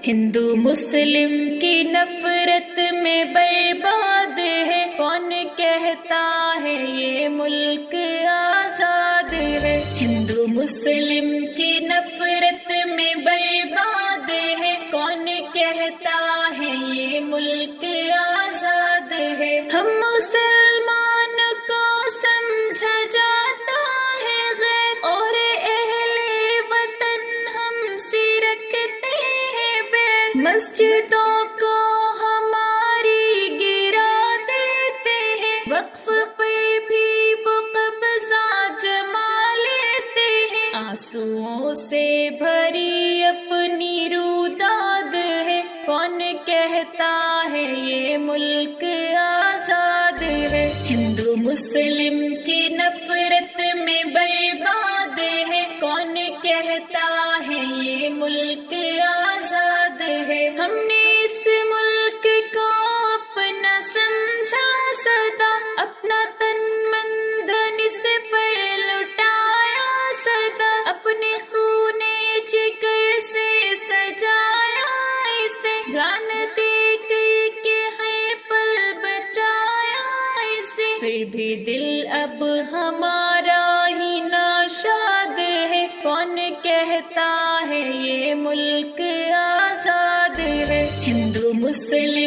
ہندو مسلم کی نفرت میں برباد ہے، کون کہتا ہے یہ ملک آزاد ہے؟ ہندو مسلم کی نفرت میں برباد ہے، کون کہتا ہے یہ ملک آزاد ہے؟ ہم مسلمان کو سمجھا جاتا ہے غیر، اور اہل وطن ہم سے رکھتے ہیں بیر، مسجدوں کو ہماری گرا دیتے ہیں، وقف پر بھی وہ قبضہ جما لیتے ہیں، آنسوؤں سے بھری اپنی روداد ہے، کون کہتا ہے یہ ملک آزاد ہے؟ ہندو مسلم کی نفرت میں برباد ہے، کون کہتا ہے یہ ملک آزاد ہے؟ ہم نے اس ملک کو اپنا سمجھا سدا، اپنا تن من دھن اس پر لٹایا سدا، اپنے خون جگر سے سجایا اسے، جان دے کر کے ہر پل بچایا اسے، پھر بھی دل اب ہمارا ہی ناشاد ہے، کون کہتا ہے یہ ملک آزاد ہے؟ ہندو مسلم